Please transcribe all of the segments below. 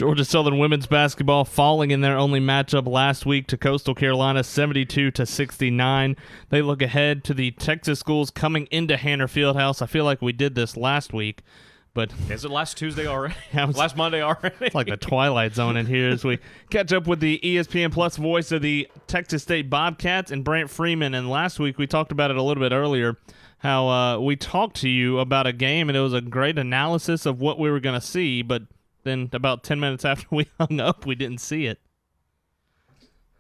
Georgia Southern women's basketball falling in their only matchup last week to Coastal Carolina, 72-69. They look ahead to the Texas schools coming into Hanner Fieldhouse. I feel like we did this last week, but is it last Tuesday already? Yeah, last Monday already? It's like the Twilight Zone in here as we catch up with the ESPN Plus voice of the Texas State Bobcats and Brant Freeman. And last week we talked about it a little bit earlier, how we talked to you about a game, and it was a great analysis of what we were going to see, but then about 10 minutes after we hung up, we didn't see it.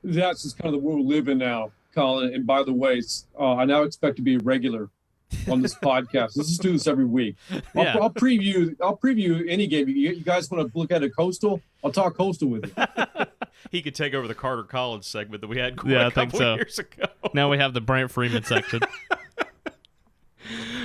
That's just kind of the world we live in now, Colin. And by the way, I now expect to be a regular on this podcast. Let's just do this every week. I'll preview any game. You guys want to look at a Coastal? I'll talk Coastal with you. He could take over the Carter College segment that we had a couple years ago. Now we have the Brant Freeman section.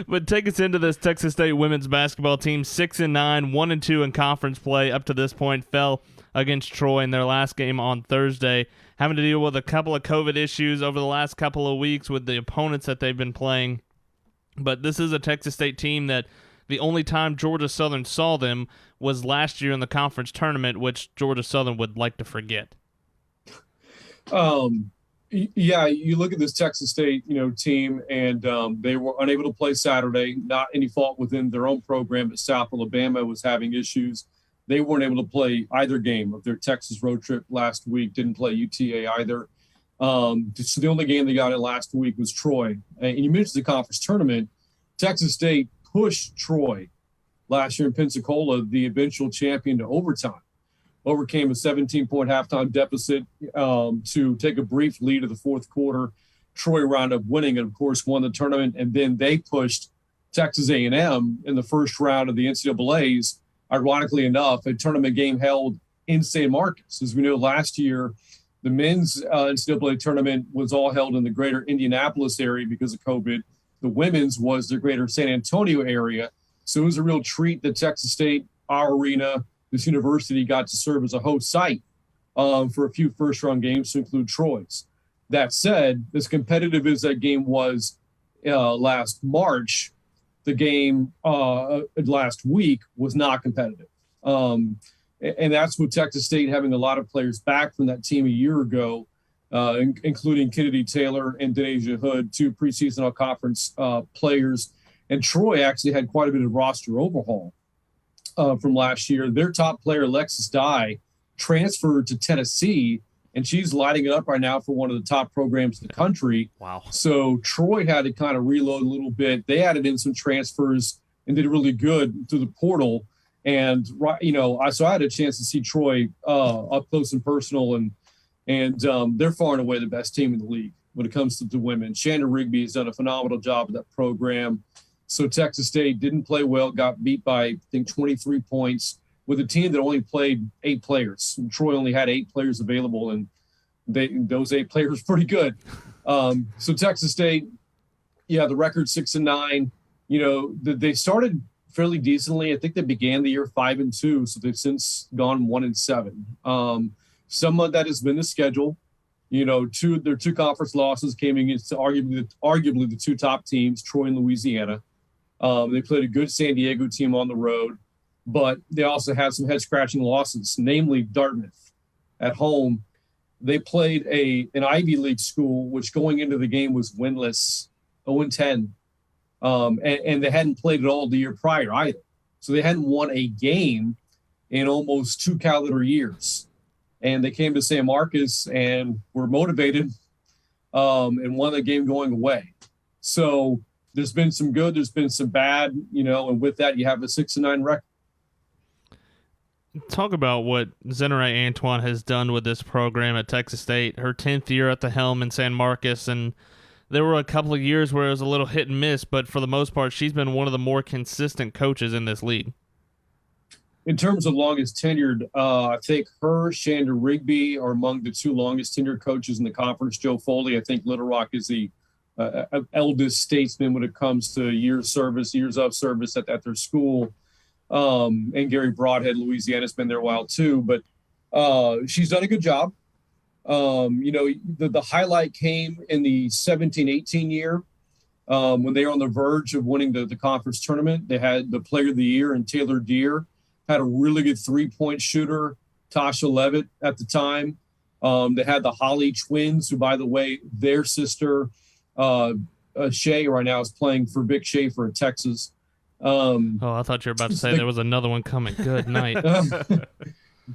But take us into this Texas State women's basketball team, 6-9, 1-2 in conference play up to this point, fell against Troy in their last game on Thursday, having to deal with a couple of COVID issues over the last couple of weeks with the opponents that they've been playing. But this is a Texas State team that the only time Georgia Southern saw them was last year in the conference tournament, which Georgia Southern would like to forget. Yeah, you look at this Texas State, team, and they were unable to play Saturday. Not any fault within their own program, but South Alabama was having issues. They weren't able to play either game of their Texas road trip last week. Didn't play UTA either. So the only game they got in last week was Troy. And you mentioned the conference tournament. Texas State pushed Troy last year in Pensacola, the eventual champion, to overtime. Overcame a 17-point halftime deficit to take a brief lead of the fourth quarter. Troy wound up winning and, of course, won the tournament. And then they pushed Texas A&M in the first round of the NCAAs. Ironically enough, a tournament game held in San Marcos. As we know, last year, the men's NCAA tournament was all held in the greater Indianapolis area because of COVID. The women's was the greater San Antonio area. So it was a real treat that Texas State, our arena, this university got to serve as a host site for a few first-round games to include Troy's. That said, as competitive as that game was last March, the game last week was not competitive. And that's with Texas State having a lot of players back from that team a year ago, including Kennedy Taylor and Denasia Hood, two preseason all-conference players. And Troy actually had quite a bit of roster overhaul from last year. Their top player, Alexis Dye, transferred to Tennessee, and she's lighting it up right now for one of the top programs in the country. Wow. So Troy had to kind of reload a little bit. They added in some transfers and did really good through the portal. And, so I had a chance to see Troy up close and personal, and they're far and away the best team in the league when it comes to the women. Shanda Rigby has done a phenomenal job with that program. So Texas State didn't play well, got beat by, I think, 23 points with a team that only played 8 players. And Troy only had 8 players available, and those 8 players were pretty good. So Texas State, the record 6-9. They started fairly decently. I think they began the year 5-2, so they've since gone 1-7. Some of that has been the schedule. Their 2 conference losses came against arguably the 2 top teams, Troy and Louisiana. They played a good San Diego team on the road, but they also had some head-scratching losses, namely Dartmouth at home. They played an Ivy League school, which going into the game was winless, 0-10, and they hadn't played at all the year prior either. So they hadn't won a game in almost 2 calendar years. And they came to San Marcos and were motivated and won the game going away. So there's been some good, there's been some bad, and with that, you have a 6-9 record. Talk about what Zeni Antoine has done with this program at Texas State. Her 10th year at the helm in San Marcos, and there were a couple of years where it was a little hit and miss, but for the most part, she's been one of the more consistent coaches in this league. In terms of longest tenured, I think her, Shanda Rigby are among the 2 longest tenured coaches in the conference. Joe Foley, I think Little Rock is the eldest statesman when it comes to years of service at their school. And Gary Broadhead, Louisiana's been there a while too, but she's done a good job. The highlight came in the 17-18 year when they were on the verge of winning the conference tournament. They had the player of the year in Taylor Deere, had a really good 3-point shooter, Tasha Levitt at the time. They had the Holly twins, who, by the way, their sister, Shay, right now is playing for Vic Schaefer in Texas. I thought you were about to say there was another one coming. Good night.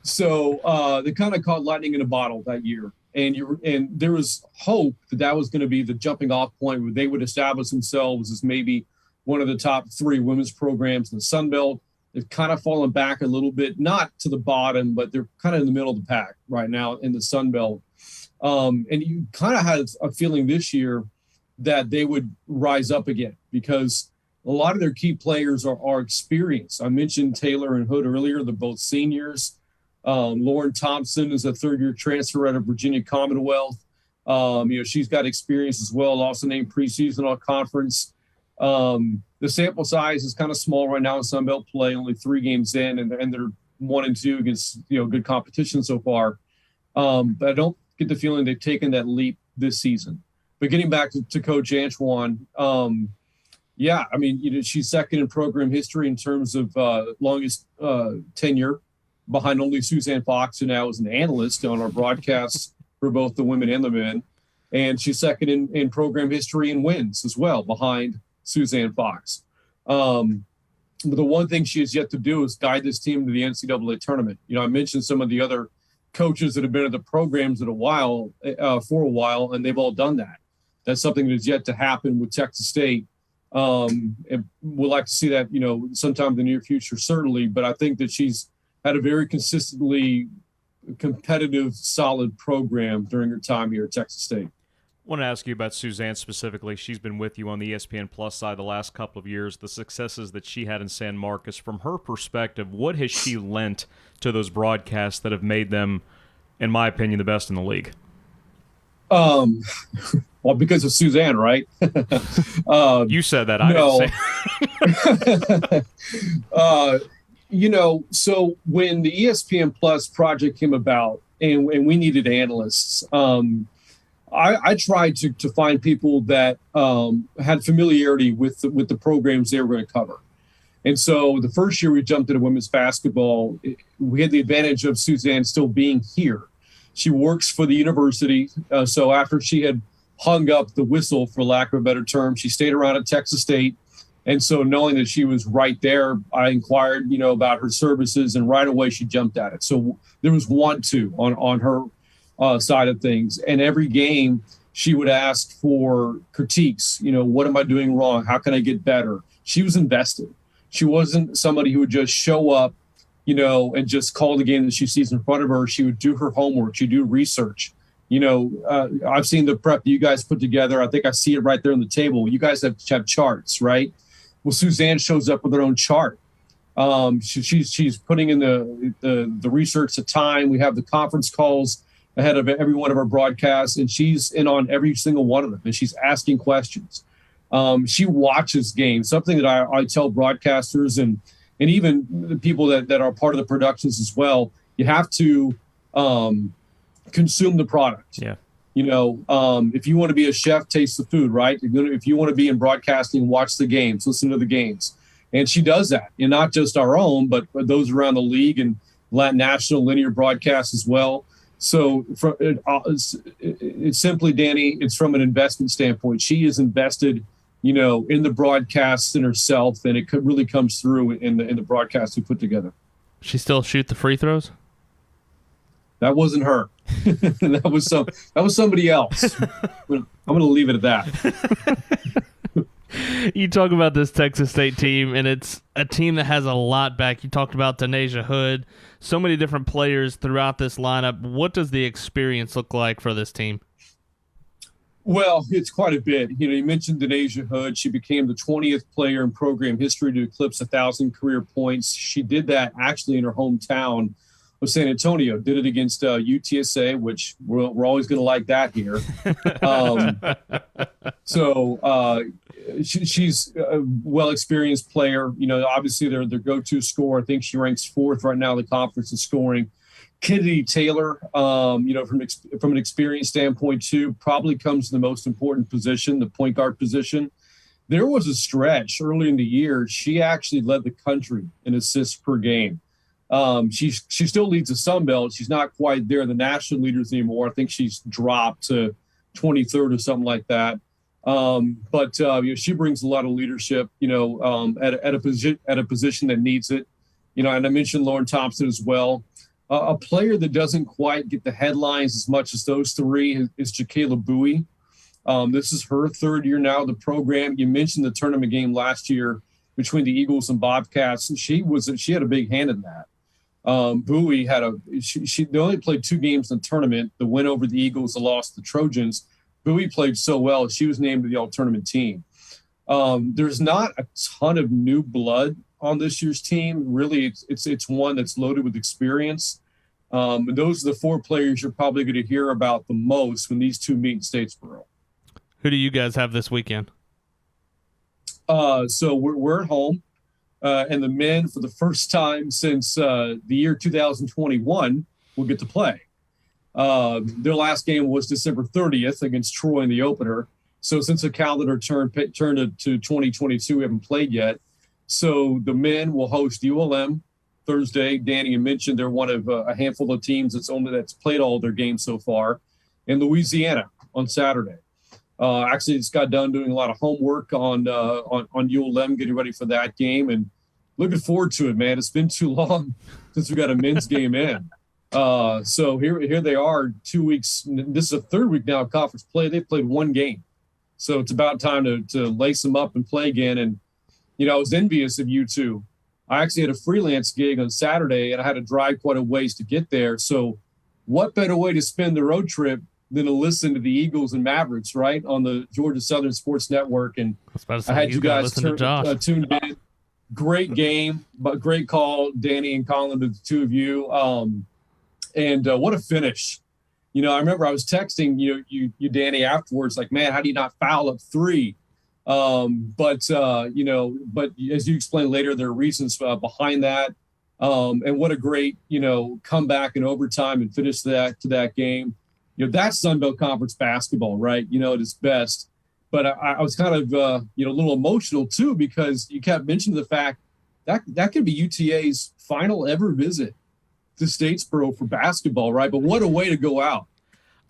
So they kind of caught lightning in a bottle that year. And there was hope that was going to be the jumping off point where they would establish themselves as maybe one of the top 3 women's programs in the Sun Belt. They've kind of fallen back a little bit, not to the bottom, but they're kind of in the middle of the pack right now in the Sun Belt. And you kind of had a feeling this year that they would rise up again because a lot of their key players are experienced. I mentioned Taylor and Hood earlier. They're both seniors. Lauren Thompson is a third-year transfer out of Virginia Commonwealth. She's got experience as well, also named preseason all conference. The sample size is kind of small right now in Sun Belt play, only 3 games in, and they're 1-2 against good competition so far. But I don't get the feeling they've taken that leap this season. But getting back to Coach Antoine, she's second in program history in terms of longest tenure, behind only Suzanne Fox, who now is an analyst on our broadcasts for both the women and the men. And she's second in program history in wins as well, behind Suzanne Fox. But the one thing she has yet to do is guide this team to the NCAA tournament. I mentioned some of the other coaches that have been at the programs for a while, and they've all done that. That's something that is yet to happen with Texas State. And we'd like to see that, sometime in the near future, certainly. But I think that she's had a very consistently competitive, solid program during her time here at Texas State. I want to ask you about Suzanne specifically. She's been with you on the ESPN Plus side the last couple of years. The successes that she had in San Marcos, from her perspective, what has she lent to those broadcasts that have made them, in my opinion, the best in the league? Well, because of Suzanne, right? You said that. I didn't say. So when the ESPN Plus project came about and we needed analysts, I tried to find people that had familiarity with the programs they were going to cover. And so the first year we jumped into women's basketball, we had the advantage of Suzanne still being here. She works for the university. So after she had hung up the whistle, for lack of a better term, she stayed around at Texas State. And so knowing that she was right there, I inquired, about her services, and right away she jumped at it. So there was want to on her side of things. And every game she would ask for critiques. What am I doing wrong? How can I get better? She was invested. She wasn't somebody who would just show up, and just call the game that she sees in front of her. She would do her homework. She'd do research. I've seen the prep that you guys put together. I think I see it right there on the table. You guys have charts, right? Well, Suzanne shows up with her own chart. She's putting in the research, the time. We have the conference calls ahead of every one of our broadcasts, and she's in on every single one of them, and she's asking questions. She watches games, something that I tell broadcasters and even the people that are part of the productions as well. You have to consume the product. Yeah. If you want to be a chef, taste the food, right? If you want to be in broadcasting, watch the games, listen to the games. And she does that, and not just our own, but those around the league and national linear broadcasts as well. So it's simply, Danny, it's from an investment standpoint. She is invested, in the broadcasts and herself, and it really comes through in the broadcasts we put together. She still shoot the free throws? That wasn't her. that was somebody else. I'm going to leave it at that. You talk about this Texas State team, and it's a team that has a lot back. You talked about Denasia Hood, so many different players throughout this lineup. What does the experience look like for this team? Well, it's quite a bit. You mentioned Denasia Hood. She became the 20th player in program history to eclipse 1,000 career points. She did that actually in her hometown of San Antonio. Did it against UTSA, which we're always going to like that here. She's a well-experienced player. Obviously their go-to scorer. I think she ranks 4th right now in the conference in scoring. Kennedy Taylor, from an experience standpoint too, probably comes to the most important position, the point guard position. There was a stretch early in the year. She actually led the country in assists per game. She still leads the Sun Belt. She's not quite there, the national leaders anymore. I think she's dropped to 23rd or something like that. But she brings a lot of leadership, at a position that needs it. And I mentioned Lauren Thompson as well. A player that doesn't quite get the headlines as much as those three is Jacayla Bowie. This is her third year now of the program. You mentioned the tournament game last year between the Eagles and Bobcats. She had a big hand in that. Bowie they only played 2 games in the tournament, the win over the Eagles, the loss to the Trojans. Bowie played so well, she was named to the all-tournament team. There's not a ton of new blood on this year's team. Really, it's one that's loaded with experience. Those are the 4 players you're probably going to hear about the most when these 2 meet in Statesboro. Who do you guys have this weekend? So we're at home, and the men, for the first time since the year 2021, will get to play. Their last game was December 30th against Troy in the opener. So since the calendar turned to 2022, we haven't played yet. So the men will host ULM Thursday. Danny, you mentioned they're one of a handful of teams that's played all their games so far. And Louisiana on Saturday. Actually, just got done doing a lot of homework on ULM, getting ready for that game, and looking forward to it, man. It's been too long since we got a men's game in. So here they are, 2 weeks. This is the 3rd week now of conference play. They've played 1 game. So it's about time to lace them up and play again. And, I was envious of you two. I actually had a freelance gig on Saturday, and I had to drive quite a ways to get there. So what better way to spend the road trip than to listen to the Eagles and Mavericks, right, on the Georgia Southern Sports Network? And I had you guys tuned in. Great game, but great call, Danny and Colin, to the 2 of you. And what a finish. I remember I was texting you, Danny, afterwards, like, man, how do you not foul up 3? But as you explained later, there are reasons behind that. And what a great, comeback in overtime and finish to that game. That's Sun Belt Conference basketball, right? At its best. But I was kind of, a little emotional too, because you kept mentioning the fact that could be UTA's final ever visit to Statesboro for basketball, right? But what a way to go out.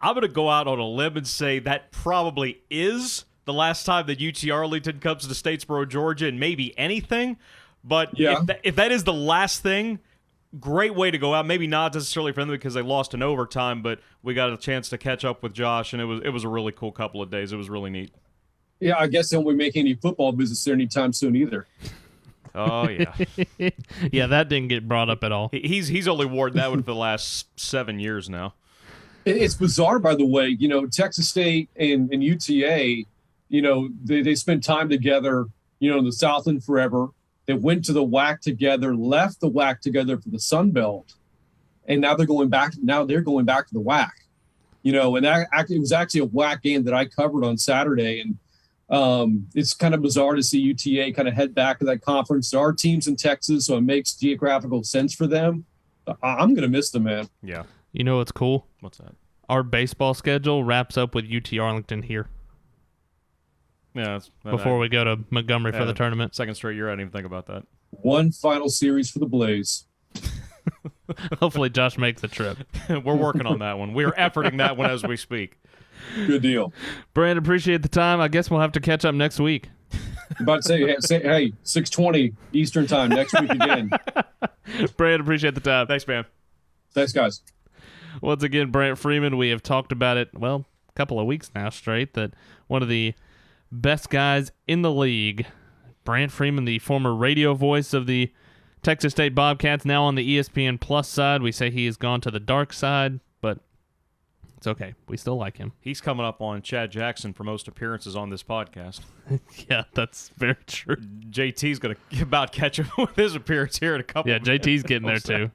I'm going to go out on a limb and say that probably is the last time that UT Arlington comes to Statesboro, Georgia, and maybe anything. But yeah. if that is the last thing, great way to go out. Maybe not necessarily for them because they lost in overtime, but we got a chance to catch up with Josh, and it was a really cool couple of days. It was really neat. Yeah, I guess they won't be making any football visits there anytime soon either. Oh, yeah. Yeah, that didn't get brought up at all. He's only worn that one for the last 7 years now. It's bizarre, by the way. Texas State and UTA, they spent time together, in the Southland forever. They went to the WAC together, left the WAC together for the Sun Belt, and now they're going back. Now they're going back to the WAC. And it was actually a WAC game that I covered on Saturday, and it's kind of bizarre to see UTA kind of head back to that conference. There are teams in Texas, so it makes geographical sense for them. I'm going to miss them, man. Yeah. You know what's cool? What's that? Our baseball schedule wraps up with UT Arlington here. Yeah. Before we go to Montgomery for the tournament. Second straight year, I didn't even think about that. One final series for the Blaze. Hopefully Josh makes the trip. We're working on that one. We're efforting that one as we speak. Good deal. Brand, appreciate the time. I guess we'll have to catch up next week. About to say, 6:20 Eastern time next week again. Brand, appreciate the time. Thanks, man. Thanks, guys. Once again, Brant Freeman, we have talked about it, a couple of weeks now straight, that one of the best guys in the league, Brant Freeman, the former radio voice of the Texas State Bobcats, now on the ESPN Plus side. We say he has gone to the dark side, but it's okay. We still like him. He's coming up on Chad Jackson for most appearances on this podcast. Yeah, that's very true. JT's going to about catch him with his appearance here in a couple Yeah, JT's getting there too.